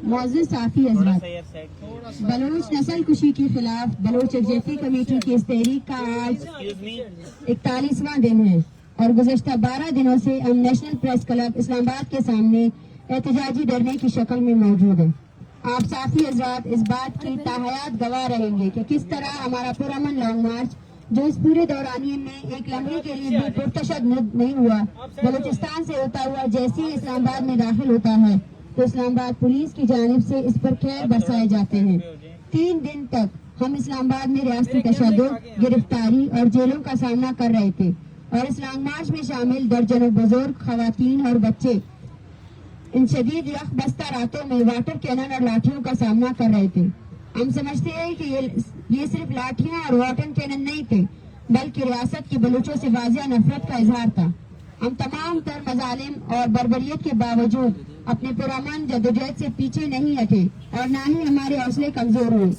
معزز صحافی حضرات، بلوچ نسل کشی کے خلاف بلوچ یکجہتی کمیٹی کی اس تحریک کا آج 41واں دن ہے اور گزشتہ 12 دنوں سے ہم نیشنل پریس کلب اسلام آباد کے سامنے احتجاجی دھرنے کی شکل میں موجود ہیں۔ آپ صحافی حضرات اس بات کی تاحیات گواہ رہیں گے کہ کس طرح ہمارا پرامن لانگ مارچ، جو اس پورے دورانیے میں ایک لمحے کے لیے بھی پرتشدد نہیں ہوا، بلوچستان سے ہوتا ہوا جیسے ہی اسلام آباد میں داخل ہوتا ہے تو اسلام آباد پولیس کی جانب سے اس پر خیر برسائے جاتے ہیں۔ 3 دن تک ہم اسلام آباد میں ریاستی تشدد، گرفتاری اور جیلوں کا سامنا کر رہے تھے اور اس لانگ مارچ میں شامل درجنوں بزرگ، خواتین اور بچے ان شدید یخ بستہ راتوں میں واٹر کینن اور لاٹھیوں کا سامنا کر رہے تھے۔ ہم سمجھتے ہیں کہ یہ صرف لاٹھیاں اور واٹر کینن نہیں تھے بلکہ ریاست کے بلوچوں سے واضح نفرت کا اظہار تھا۔ ہم تمام تر مظالم اور بربریت کے باوجود اپنے پرامن جدوجہد سے پیچھے نہیں ہٹے اور نہ ہی ہمارے حوصلے کمزور ہوئے،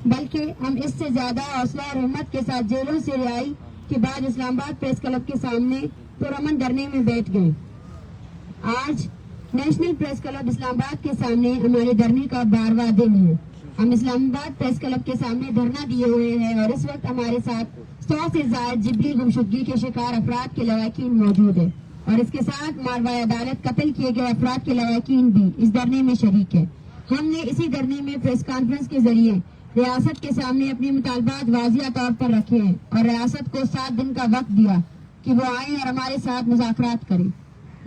بلکہ ہم اس سے زیادہ حوصلہ اور ہمت کے ساتھ جیلوں سے رہائی کے بعد اسلام آباد پریس کلب کے سامنے پرامن دھرنے میں بیٹھ گئے۔ آج نیشنل پریس کلب اسلام آباد کے سامنے ہمارے دھرنے کا 12واں دن ہے۔ ہم اسلام آباد پریس کلب کے سامنے دھرنا دیے ہوئے ہیں اور اس وقت ہمارے ساتھ 100 سے زائد جبری گمشدگی کے شکار افراد کے لواحقین موجود ہیں اور اس کے ساتھ ماروائے عدالت قتل کیے گئے افراد کے لواحقین بھی اس دھرنے میں شریک ہے۔ ہم نے اسی دھرنے میں پریس کانفرنس کے ذریعے ریاست کے سامنے اپنی مطالبات واضح طور پر رکھے ہیں اور ریاست کو 7 دن کا وقت دیا کہ وہ آئیں اور ہمارے ساتھ مذاکرات کریں،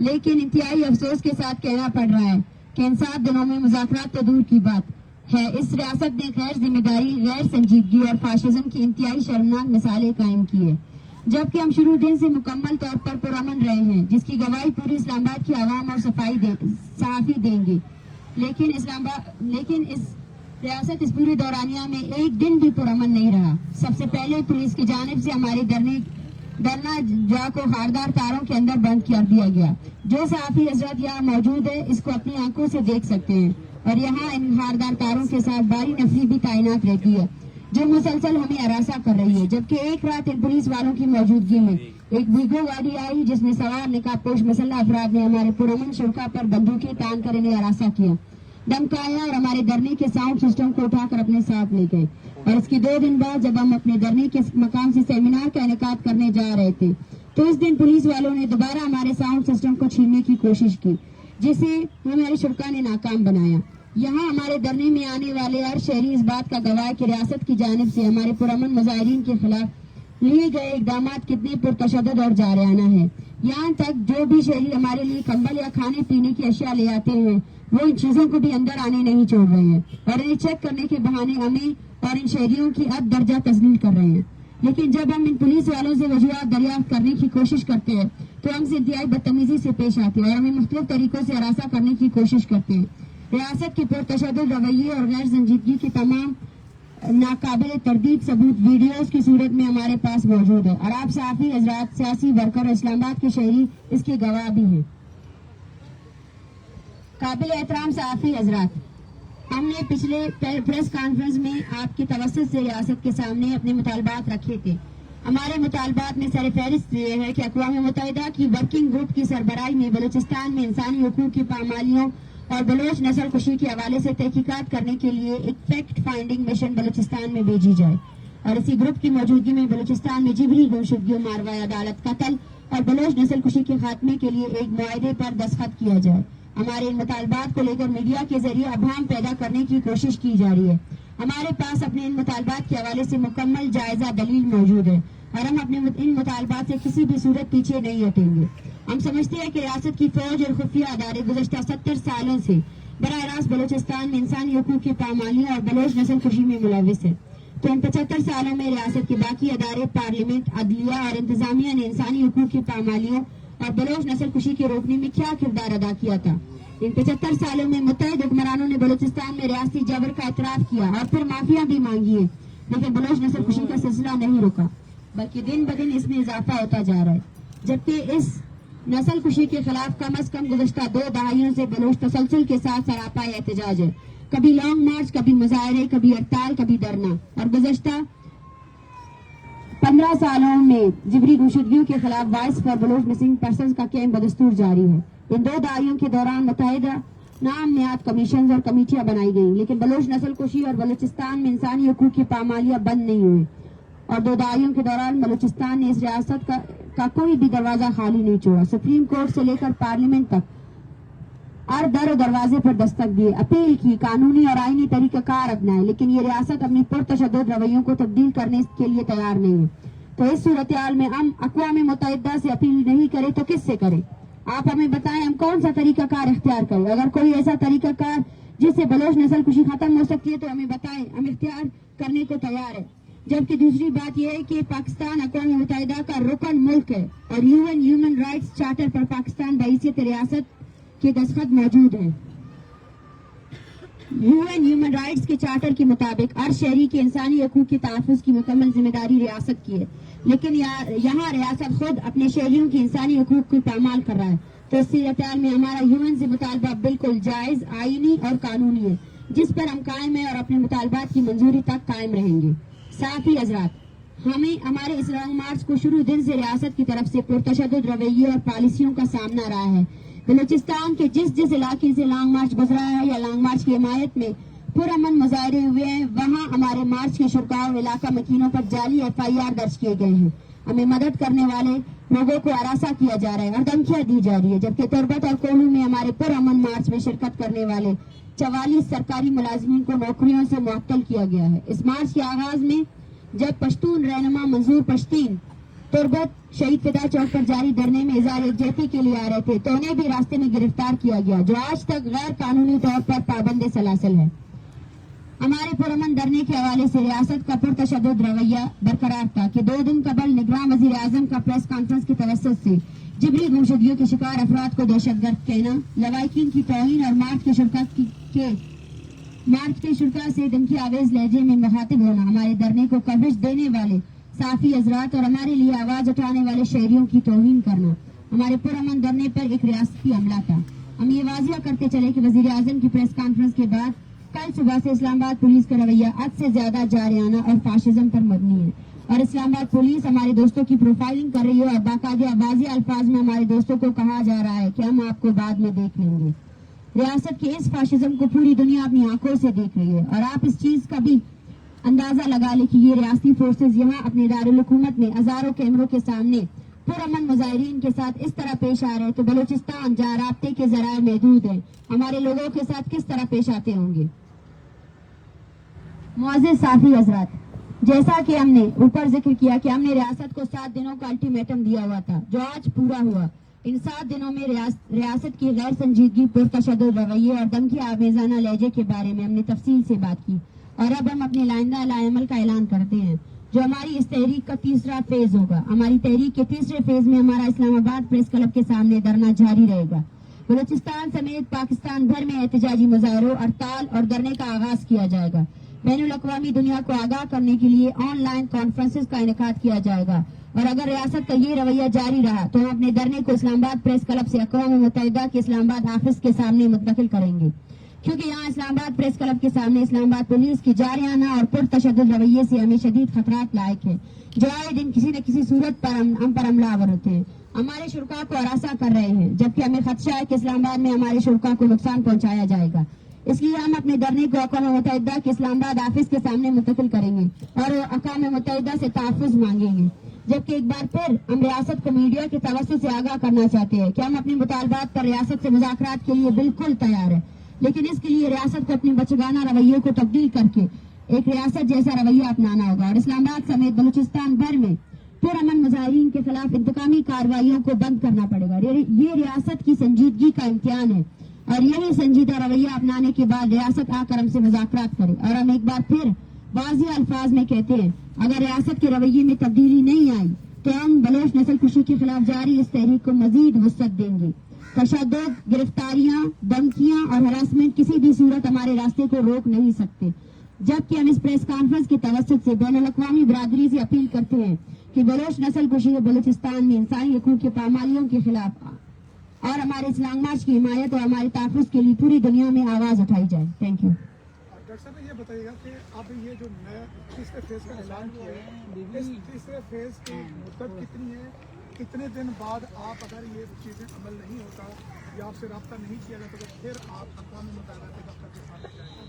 لیکن انتہائی افسوس کے ساتھ کہنا پڑ رہا ہے کہ ان 7 دنوں میں مذاکرات تو دور کی بات ہے، اس ریاست نے غیر ذمہ داری، غیر سنجیدگی اور فاشزم کی انتہائی شرمناک مثالیں قائم کی ہے، جبکہ ہم شروع دن سے مکمل طور پر پرامن رہے ہیں، جس کی گواہی پوری اسلام آباد کی عوام اور صحافی دیں گے۔ لیکن اس ریاست اس پوری دورانیہ میں ایک دن بھی پرامن نہیں رہا۔ سب سے پہلے پولیس کی جانب سے ہمارے دھرنا جا کو خاردار تاروں کے اندر بند کر دیا گیا۔ جو صحافی حضرات یہاں موجود ہے اس کو اپنی آنکھوں سے دیکھ سکتے ہیں اور یہاں ان خاردار تاروں کے ساتھ باری نفری بھی تعینات رہتی ہے جو مسلسل ہمیں ہراساں کر رہی ہے، جبکہ ایک رات ان پولیس والوں کی موجودگی میں ایک ویگو گاڑی آئی جس میں سوار نقاب پوش مسلح افراد نے ہمارے پرامن شرکا پر بندوقیں تان کر انہیں ہراساں کیا، دھمکایا اور ہمارے دھرنے کے ساؤنڈ سسٹم کو اٹھا کر اپنے ساتھ لے گئے۔ اور اس کے 2 دن بعد جب ہم اپنے دھرنے کے مقام سے سیمینار کا انعقاد کرنے جا رہے تھے تو اس دن پولیس والوں نے دوبارہ ہمارے ساؤنڈ سسٹم کو چھیننے کی کوشش کی، جسے ہمارے شرکا نے ناکام بنایا۔ یہاں ہمارے دھرنے میں آنے والے ہر شہری اس بات کا گواہ ہے کہ ریاست کی جانب سے ہمارے پرامن مظاہرین کے خلاف لیے گئے اقدامات کتنے پرتشدد اور جارحانہ ہیں۔ یہاں تک جو بھی شہری ہمارے لیے کمبل یا کھانے پینے کی اشیاء لے آتے ہیں وہ ان چیزوں کو بھی اندر آنے نہیں چھوڑ رہے ہیں اور انہیں چیک کرنے کے بہانے ہمیں اور ان شہریوں کی اب درجہ تذلیل کر رہے ہیں۔ لیکن جب ہم ان پولیس والوں سے وجوہات دریافت کرنے کی کوشش کرتے ہیں تو ہم سے انتہائی بدتمیزی سے پیش آتے ہیں اور ہمیں مختلف طریقوں سے ہراساں کرنے کی کوشش کرتے ہیں۔ ریاست کے پرتشدد رویے اور غیر سنجیدگی کے تمام ناقابل تردید ثبوت ویڈیوز کی صورت میں ہمارے پاس موجود ہے اور آپ صحافی حضرات، سیاسی ورکر اور اسلام آباد کے شہری اس کے گواہ بھی ہیں۔ قابل احترام صحافی حضرات، ہم نے پچھلے پریس کانفرنس میں آپ کے توسط سے ریاست کے سامنے اپنے مطالبات رکھے تھے۔ ہمارے مطالبات میں سر فہرست یہ ہے کہ اقوام متحدہ کی ورکنگ گروپ کی سربراہی میں بلوچستان میں انسانی حقوق کی پامالیوں اور بلوچ نسل کشی کے حوالے سے تحقیقات کرنے کے لیے ایک فیکٹ فائنڈنگ مشن بلوچستان میں بھیجی جائے اور اسی گروپ کی موجودگی میں بلوچستان میں جبری گمشدگی، ماروائے عدالت قتل اور بلوچ نسل کشی کے خاتمے کے لیے ایک معاہدے پر دستخط کیا جائے۔ ہمارے ان مطالبات کو لے کر میڈیا کے ذریعے ابہام پیدا کرنے کی کوشش کی جا رہی ہے۔ ہمارے پاس اپنے ان مطالبات کے حوالے سے مکمل جائزہ دلیل موجود ہے اور ہم اپنے ان مطالبات سے کسی بھی صورت پیچھے نہیں ہٹیں گے۔ ہم سمجھتے ہیں کہ ریاست کی فوج اور خفیہ ادارے گزشتہ 70 سالوں سے براہ راست بلوچستان میں انسانی حقوق کی پامالیوں اور بلوچ نسل کشی میں ملوث ہے، تو ان 75 سالوں میں ریاست کے باقی ادارے، پارلیمنٹ، عدلیہ اور انتظامیہ نے انسانی حقوق کی پامالیوں اور بلوچ نسل کشی کے روکنے میں کیا کردار ادا کیا تھا؟ ان 75 سالوں میں متحد حکمرانوں نے بلوچستان میں ریاستی جبر کا اعتراف کیا اور پھر معافیاں بھی مانگی ہے، لیکن بلوچ نسل کشی کا سلسلہ نہیں رکا بلکہ دن بدن اس میں اضافہ ہوتا جا رہا ہے، جبکہ اس نسل کشی کے خلاف کم از کم گزشتہ 2 دہائیوں سے بلوچ تسلسل کے ساتھ سراپا احتجاج ہے، کبھی لانگ مارچ، کبھی مظاہرے، کبھی ہڑتال، کبھی دھرنا، اور گزشتہ 15 سالوں میں جبری گمشدگیوں کے خلاف voice for Baloch missing persons کا کیمپ بدستور جاری ہے۔ इन 2 दहाइयों के दौरान मुतहदा नामनियात कमीशन और कमेटियां बनाई गई, लेकिन बलोच नस्ल कुशी और बलूचिस्तान में इंसानी हकूक की पामालियां बंद नहीं हुई और 2 दहाइयों के दौरान बलूचिस्तान ने इस रियासत का कोई भी दरवाजा खाली नहीं छोड़ा। सुप्रीम कोर्ट से लेकर पार्लियामेंट तक हर दर और दरवाजे पर दस्तक दिए, अपील की, कानूनी और आईनी तरीकाकार अपनाए, लेकिन ये रियासत अपनी पुरतशद्दुद रवैयों को तब्दील करने के लिए तैयार नहीं है। तो इस सूरत हाल में हम अक़वाम मुत्तहिदा से अपील नहीं करें तो किससे करें? आप हमें बताएं, हम कौन सा तरीकाकार इख्तियार करें? अगर कोई ऐसा तरीकाकार जिससे बलोच नस्ल कुशी खत्म हो सकती है तो हमें बताएं, हम इख्तियार करने को तैयार है। जबकि दूसरी बात यह है कि पाकिस्तान अक़वाम मुत्तहिदा का रुकन मुल्क है और यूएन ह्यूमन राइट्स चार्टर पर पाकिस्तान बहैसियत रियासत के दस्तखत मौजूद हैं। यूएन ह्यूमन राइट्स के चार्टर के मुताबिक हर शहरी के इंसानी हकूक के तहफ़्फ़ुज़ की मुकम्मल जिम्मेदारी रियासत की है, लेकिन यहाँ रियासत खुद अपने शहरियों की इंसानी हकूक को पामाल कर रहा है। तो इस सूरत में हमारा यूएन से मुतालबा बिल्कुल जायज़, आईनी और कानूनी है, जिस पर हम कायम है और अपने मुतालबात की मंजूरी तक कायम रहेंगे। साथी हज़रात, हमें हमारे इस लॉन्ग मार्च को शुरू दिन से रियासत की तरफ से पुरतशद्दुद रवैये और पॉलिसियों का सामना रहा है। बलूचिस्तान के जिस इलाके से लॉन्ग मार्च गुजरा है या लॉन्ग मार्च की हिमायत में पुरअमन मुजाहरे हुए हैं, वहाँ हमारे मार्च के शुरका और इलाका मकीनों पर जाली FIR दर्ज किए गए हैं। हमें मदद करने वाले लोगों को हरासा किया जा रहा है और धमकियां दी जा रही है, जबकि तुर्बत और कोलू में हमारे पुरअमन मार्च में शिरकत करने वाले 44 सरकारी मुलाजिमीन को नौकरियों से मुअत्तल किया गया है। इस मार्च के आगाज में जब पश्तून रहनुमा मंजूर पश्तीन तुर्बत शहीद फिदा चौक पर जारी धरने में इज़हार यकजहती के लिए आ रहे थे, तो उन्हें भी रास्ते में गिरफ्तार किया गया, जो आज तक गैर कानूनी तौर पर पाबंद सलासल है। हमारे पुरअमन धरने के हवाले से रियासत का पुरतशद्दुद रवैया बरकरार था कि 2 दिन कबल निगरान वज़ीर आज़म का प्रेस कॉन्फ्रेंस की तवस्सुत से जिबरी गुमशुदगियों के शिकार अफराद को दहशतगर्द कहना, लवाहिकीन की तौहीन और मार्च के शुरका से धमकी आवेज लहजे में मुखातिब होना, हमारे धरने को कवरेज देने वाले साफी हजरात और हमारे लिए आवाज उठाने वाले शहरियों की तौहीन करना हमारे पुरअमन धरने पर एक रियासती हमला था। हम ये वाजिया करते चले कि वज़ीर आज़म की प्रेस कॉन्फ्रेंस के बाद कल सुबह से इस्लामाबाद पुलिस का रवैया हद से ज्यादा जारियाना और फाशिज्म पर मबनी है और इस्लामाबाद पुलिस हमारे दोस्तों की प्रोफाइलिंग कर रही है और बाकायदा वाज़िह अल्फाज में हमारे दोस्तों को कहा जा रहा है कि हम आपको बाद में देख लेंगे। रियासत के इस फाशिज्म को पूरी दुनिया अपनी आंखों से देख रही है और आप इस चीज का भी अंदाजा लगा ले कि ये रियासती फोर्सेज यहाँ अपने दारुल हुकूमत में हजारों कैमरों के सामने पुरअमन मुजाहिरीन के साथ इस तरह पेश आ रहे हैं, तो बलूचिस्तान जहाँ राब्ते के जराए महदूद हैं, हमारे लोगों के साथ किस तरह पेश आते होंगे। मुअज़्ज़िज़ साथी हजरात, जैसा कि हमने ऊपर जिक्र किया कि हमने रियासत को 7 दिनों का अल्टीमेटम दिया हुआ था, जो आज पूरा हुआ। इन 7 दिनों में रियासत की गैर संजीदगी, पुरतशद्दुद रवैये और धमकी आवेजाना लहजे के बारे में हमने तफसील से बात की और अब हम अपने लाइंदा लाएमल का ऐलान करते हैं, जो हमारी इस तहरीक का तीसरा फेज होगा। हमारी तहरीक के तीसरे फेज में हमारा इस्लामाबाद प्रेस क्लब के सामने धरना जारी रहेगा। बलूचिस्तान समेत पाकिस्तान भर में एहतजाजी मुजाहरों, हड़ताल और धरने का आगाज किया जाएगा। बैनुल अक़वामी दुनिया को आगाह करने के लिए ऑनलाइन कॉन्फ्रेंसेस का इनेकाद किया जाएगा और अगर रियासत का ये रवैया जारी रहा तो हम अपने धरने को इस्लामाबाद प्रेस क्लब से अक़वाम मुत्तहिदा के इस्लामाबाद ऑफिस के सामने मुंतकिल करेंगे, क्योंकि यहाँ इस्लामाबाद प्रेस क्लब के सामने इस्लामाबाद पुलिस की जारियाना और पुरतशद्दुद रवैये से हमें शदीद खतरात लायक है, जो आए दिन किसी न किसी सूरत पर हम पर हमलावर होते हैं, हमारे शुरका को हरासा कर रहे हैं, जबकि हमें खदशा है कि इस्लामाबाद में हमारे शुरका को नुकसान पहुंचाया जाएगा। इसलिए हम अपने धरने को अक़वाम मुत्तहिदा के इस्लामाबाद ऑफिस के सामने मुंतकिल करेंगे और अक़वाम मुत्तहिदा से तहफ़्फ़ुज़ मांगेंगे। जबकि एक बार फिर हम रियासत को मीडिया के तवज्जुह से आगाह करना चाहते हैं कि हम अपने मुतालबात पर रियासत से मुज़ाकरात के लिए बिल्कुल तैयार है, लेकिन इसके लिए रियासत को अपने बचगाना रवैये को तब्दील करके एक रियासत जैसा रवैया अपनाना होगा और इस्लामाबाद समेत बलूचिस्तान भर में पुरअमन मुजाहिरीन के खिलाफ इंतकामी कार्रवाइयों को बंद करना पड़ेगा। ये रियासत की संजीदगी का इम्तिहान है और यही संजीदा रवैया अपनाने के बाद रियासत आकर हमसे मुज़ाकरात करे। और हम एक बार फिर वाज़िह अल्फाज में कहते हैं, अगर रियासत के रवैये में तब्दीली नहीं आई तो हम बलोच नस्ल कुशी के खिलाफ जारी इस तहरीक को मजीद वुसअत देंगे। तशद्दुद, गिरफ्तारियां, धमकियां और हरासमेंट किसी भी सूरत हमारे रास्ते को रोक नहीं सकते। जबकि हम इस प्रेस कॉन्फ्रेंस की तवस्सुत से बैनुल अक़वामी बरादरी से अपील करते हैं कि बलोच नस्ल कुशी बलूचिस्तान में इंसानी हकूक़ की पामालियों के खिलाफ और हमारे इस लॉन्ग मार्च की हिमायत और हमारे तहफ़्फ़ुज़ के लिए पूरी दुनिया में आवाज उठाई जाए। Thank you. डॉक्टर साहब, ये बताइएगा कि आप ये जो नया तीसरे फेज का ऐलान किया है, इस तीसरे फेज की मुद्दत कितनी है, कितने दिन बाद आप अगर ये चीज़ें अमल नहीं होता या आपसे रब्ता नहीं किया जाता तो फिर आप अक़वाम मुत्तहिदा के दफ्तर के सामने जाएंगे?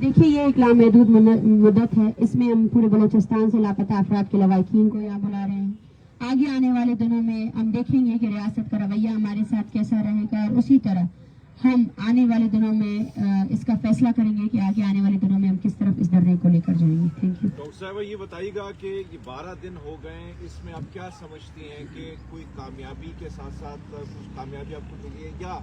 देखिए, ये एक लामहदूद मुद्दत है। इसमें हम पूरे बलूचिस्तान से लापता अफराद के लवाकिन को यहाँ बुला रहे हैं। आगे आने वाले दिनों में हम देखेंगे कि रियासत का रवैया हमारे साथ कैसा रहेगा, और उसी तरह हम आने वाले दिनों में इसका फैसला करेंगे कि आगे आने वाले दिनों में हम किस तरफ इस धरने को लेकर जाएंगे। Thank you. डॉक्टर साहब, ये बताइएगा कि ये 12 दिन हो गए, इसमें आप क्या समझती हैं कि कोई कामयाबी के साथ साथ कुछ कामयाबी आपको मिली है, या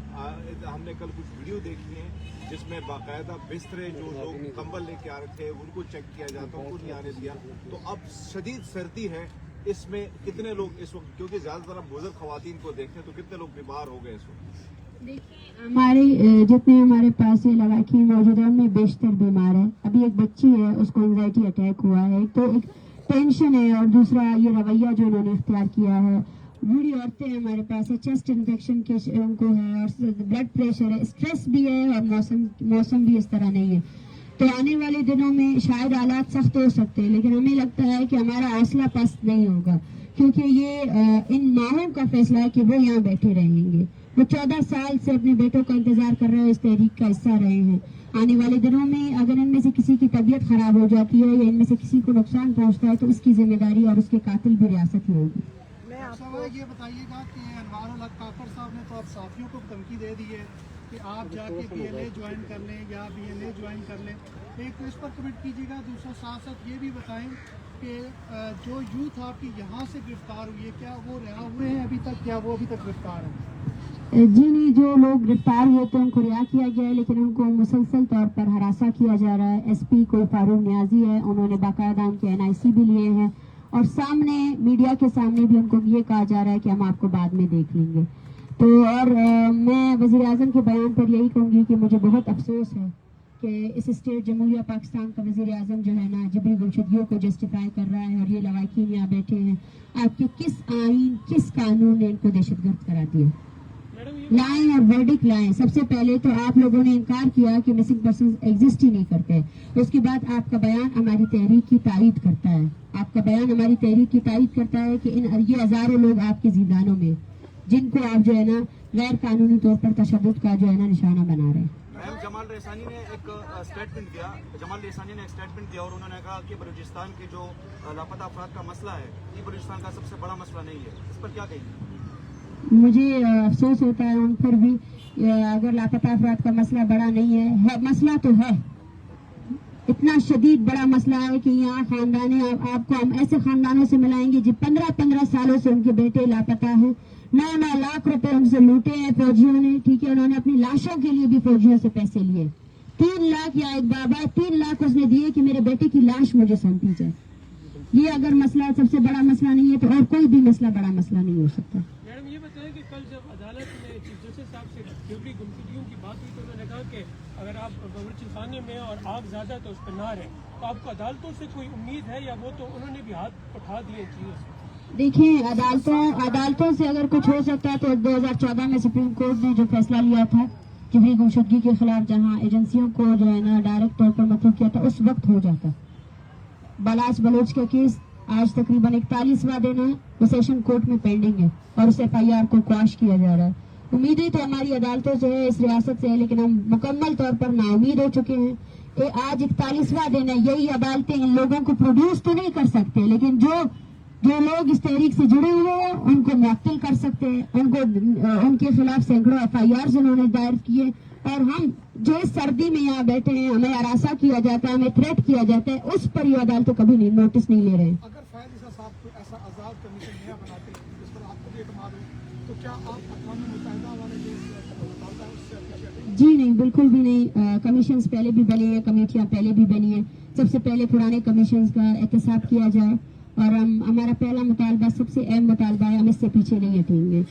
हमने कल कुछ वीडियो देखी है जिसमें बाकायदा बिस्तरे जो लोग कंबल लेके आ रहे थे उनको चेक किया जाता, उनको नहीं आने दिया। तो अब शदीद सर्दी है, इसमें कितने लोग इस वक्त, क्योंकि ज़्यादातर आप बुजुर्ग खवातीन को देखते हैं, तो कितने लोग बीमार हो गए इस वक्त? देखिए, हमारे जितने हमारे पास ये लवाकिन मौजूद है उनमें बेशतर बीमार है। अभी एक बच्ची है, उसको एंजाइटी अटैक हुआ है। तो एक टेंशन है, और दूसरा ये रवैया जो उन्होंने इख्तियार किया है। बूढ़ी औरतें हमारे पास है, चेस्ट इन्फेक्शन के उनको है, और ब्लड प्रेशर है, स्ट्रेस भी है, और मौसम भी इस तरह नहीं है। तो आने वाले दिनों में शायद हालात सख्त हो सकते हैं, लेकिन हमें लगता है कि हमारा हौसला पस्त नहीं होगा, क्योंकि ये इन माओं का फैसला है कि वो यहाँ बैठे रहेंगे। वो 14 साल से अपने बेटों का इंतजार कर रहे हैं, इस तहरीक का हिस्सा रहे हैं। आने वाले दिनों में अगर इनमें से किसी की तबीयत खराब हो जाती है या इनमें से किसी को नुकसान पहुंचता है, तो इसकी जिम्मेदारी और उसके कातिल भी रियासत ही होगी। ये बताइएगा कि अनवारुल हक काकर साहब ने तो अब साथियों को धमकी दे दी है कि आप जाके PLA ज्वाइन कर लें या BLA ज्वाइन कर लें। एक तो इस पर कमेंट कीजिएगा। दूसरा साथ साथ ये भी बताएं कि जो यूथ आपकी यहाँ से गिरफ्तार हुई है, क्या वो रिहा हुए हैं अभी तक, क्या वो अभी तक गिरफ्तार हैं? जी नहीं, जो लोग गिरफ्तार हुए थे उनको रिहा किया गया है, लेकिन उनको मुसलसल तौर पर हरासा किया जा रहा है। SP कोई फारूक नियाजी है, उन्होंने बाकायदा उनके NIC भी लिए हैं, और सामने मीडिया के सामने भी उनको ये कहा जा रहा है कि हम आपको बाद में देख लेंगे। तो और मैं वज़ीर आज़म के बयान पर यही कहूँगी कि मुझे बहुत अफसोस है कि इस स्टेट जमहूरिया पाकिस्तान का वज़ीर आज़म जो है ना, जिबरी गुमशुदगियों को जस्टिफाई कर रहा है, और ये लवाकिन यहाँ बैठे हैं। आपके किस आईन, किस कानून ने इनको दहशतगर्द करा दिया? लाएं और वर्डिक लाएं। सबसे पहले तो आप लोगों ने इनकार किया कि मिसिंग पर्सन एग्जिस्ट ही नहीं करते। उसके बाद आपका बयान हमारी तहरीक की तायीद करता है। आपका बयान हमारी तहरीक की तायीद करता है कि ये हजारों लोग आपके जिंदानों में, जिनको आप जो है ना गैर कानूनी तौर पर तशद्दुद का जो है ना निशाना बना रहे हैं। जमाल रेसानी ने एक स्टेटमेंट दिया और उन्होंने कहा कि बलूचिस्तान के जो लापता अफराद का मसला है, ये बलूचिस्तान का सबसे बड़ा मसला नहीं है। इस पर क्या कहेंगे? मुझे अफसोस होता है उन पर भी। अगर लापता अफराद का मसला बड़ा नहीं है, मसला तो है, इतना शदीद बड़ा मसला है कि यहाँ खानदाने, आपको हम ऐसे खानदानों से मिलाएंगे जो 15-15 सालों से उनके बेटे लापता हैं। 9-9 लाख रुपए उनसे लूटे हैं फौजियों ने। ठीक है, उन्होंने अपनी लाशों के लिए भी फौजियों से पैसे लिए। 3 लाख, या एक बाबा 3 लाख उसने दिए कि मेरे बेटे की लाश मुझे सौंपी जाए। ये अगर मसला सबसे बड़ा मसला नहीं है, तो और कोई भी मसला बड़ा मसला नहीं हो सकता। मैडम, ये बताएं कि कल जब अदालत में चीफ जस्टिस साहब से जिबरी गुमशुदगियों की बात हुई, तो उन्होंने कहा कि अगर आप बलूचिस्तान में और आग ज्यादा तो उस पर ना रहे, तो आपको अदालतों से कोई उम्मीद है, या वो तो उन्होंने भी हाथ उठा दिए चीजों से? देखिए, अदालतों से अगर कुछ हो सकता है तो 2014 में सुप्रीम कोर्ट ने जो फैसला लिया था जिबरी गुमशुदगी के खिलाफ, जहां एजेंसियों को जो है ना डायरेक्ट तौर पर मसरूफ किया था, उस वक्त हो जाता। बलाच बलोच का केस आज तकरीबन 41वां दिन है, वो सेशन कोर्ट में पेंडिंग है, और उस FIR को क्वाश किया जा रहा है। उम्मीदें तो हमारी अदालतों से है, इस रियासत से है, लेकिन हम मुकम्मल तौर पर नाउमीद हो चुके हैं। आज 41वां दिन है। यही अदालतें इन लोगों को प्रोड्यूस तो नहीं कर सकते, लेकिन जो लोग इस तहरीक से जुड़े हुए हैं उनको मुअत्तल कर सकते हैं। उनके खिलाफ सैकड़ों FIRs उन्होंने दायर किए, और हम जो इस सर्दी में यहाँ बैठे हैं, हमें हरासा किया जाता है, हमें थ्रेट किया जाता है, उस पर ये अदालत कभी नहीं नोटिस नहीं ले रहे हैं। अगर फैज ईसा साहब को ऐसा आज़ाद कमीशन नया बनाते हैं जिस पर आपको भी एतमाद हो, तो क्या आप अक़वाम मुत्तहिदा वाले जो मुतालबा है उससे अप्रीशिएट? जी नहीं, बिल्कुल भी नहीं। कमीशंस पहले भी बने हैं, कमेटियाँ पहले भी बनी हैं। सबसे पहले पुराने कमीशंस का एहतसाब किया जाए, और हमारा पहला मुतालबा, सबसे अहम मुतालबा है, हम इससे पीछे नहीं हटेंगे।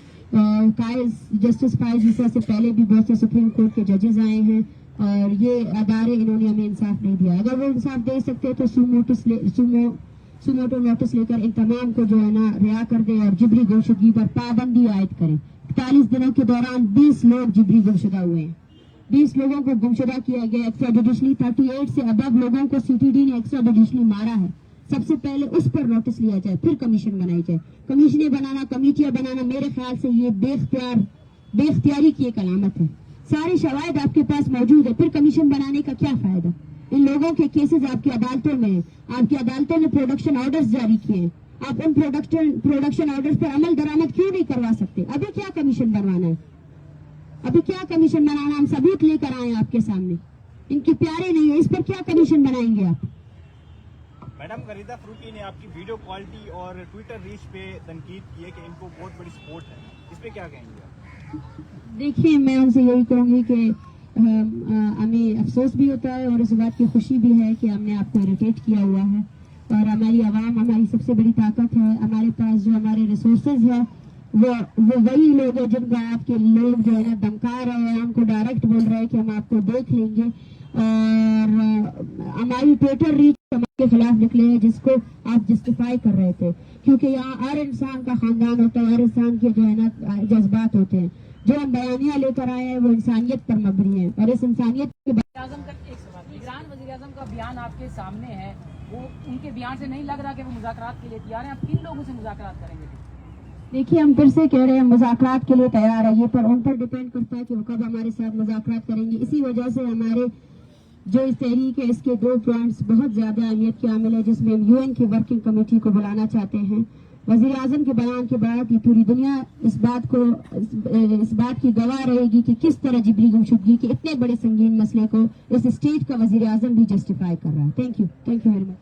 जस्टिस फैज ईसा से पहले भी बहुत से सुप्रीम कोर्ट के जजेस आए हैं, और ये अदारे इन्होंने हमें इंसाफ नहीं दिया। अगर वो इंसाफ दे सकते तो सुमोटो नोटिस लेकर इन तमाम को जो है ना रिहा कर दे, और जिबरी गुमशुदगी पर पाबंदी आयद करें। 41 दिनों के दौरान 20 लोग जिबरी गुमशुदा हुए हैं। 20 लोगों को गुमशुदा किया गया एक्स्ट्राजुडिशली। 38 से अबव लोगों को CTD ने एक्स्ट्राजुडिशली मारा है। सबसे पहले उस पर नोटिस लिया जाए, फिर कमीशन बनाई जाए। कमीशनें बनाना, कमेटियां बनाना, मेरे ख्याल से ये बेख्तियार बेख्तियारी की एक अलामत है। सारे शवाहिद आपके पास मौजूद है, फिर कमीशन बनाने का क्या फायदा? इन लोगों के केसेस आपकी अदालतों में हैं, आपकी अदालतों ने प्रोडक्शन ऑर्डर्स जारी किए हैं, आप उन प्रोडक्शन ऑर्डर्स पर अमल दरामद क्यों नहीं करवा सकते? अभी क्या कमीशन बनवाना है? अभी क्या कमीशन बनाना? हम सबूत लेकर आए हैं आपके सामने, इनके प्यारे नहीं है, इस पर क्या कमीशन बनाएंगे आप? मैडम, गरीदा फरूकी ने आपकी वीडियो क्वालिटी और ट्विटर रीच पे तनकीद की है कि इनको बहुत बड़ी सपोर्ट है, इस पे क्या कहेंगे आप? देखिए, मैं उनसे यही कहूंगी कि हमें अफसोस भी होता है और इस बात की खुशी भी है कि हमने आपको इरिटेट किया हुआ है, और हमारी आवाम हमारी सबसे बड़ी ताकत है। हमारे पास जो हमारे रिसोर्सेज है वो वही लोग हैं जिनको आपके लोग जो है ना धमका रहे हैं, हमको डायरेक्ट बोल रहे हैं कि हम आपको देख लेंगे, और हमारी ट्विटर रीच हमारे खिलाफ निकले हैं जिसको आप जस्टिफाई कर रहे थे, क्योंकि यहाँ हर इंसान का खानदान होता है, हर इंसान के जो है ना जज्बात होते हैं। जो हम बयानियां लेकर आए हैं वो इंसानियत पर मबनी है, और इस इंसानियत के ईरान वज़ीर-ए-आज़म का बयान आपके सामने है, वो उनके बयान से नहीं लग रहा कि वो मुज़ाकरात के लिए तैयार हैं। आप किन लोगों से मुज़ाकरात करेंगे? देखिए, हम फिर से कह रहे हैं मुज़ाकरात के लिए तैयार है, ये पर उन पर डिपेंड करता है कि वो कब हमारे साथ मुज़ाकरात करेंगे। इसी वजह से हमारे जो इस तहरीक है इसके 2 पॉइंट्स बहुत ज्यादा अहमियत के हामिल है, जिसमें हम UN की वर्किंग कमेटी को बुलाना चाहते हैं। वज़ीर आज़म के बयान के बाद ये पूरी दुनिया इस बात की गवाह रहेगी कि किस तरह जिबरी गुमशुदगी के इतने बड़े संगीन मसले को इस स्टेट का वज़ीर आज़म भी जस्टिफाई कर रहा है। Thank you very much.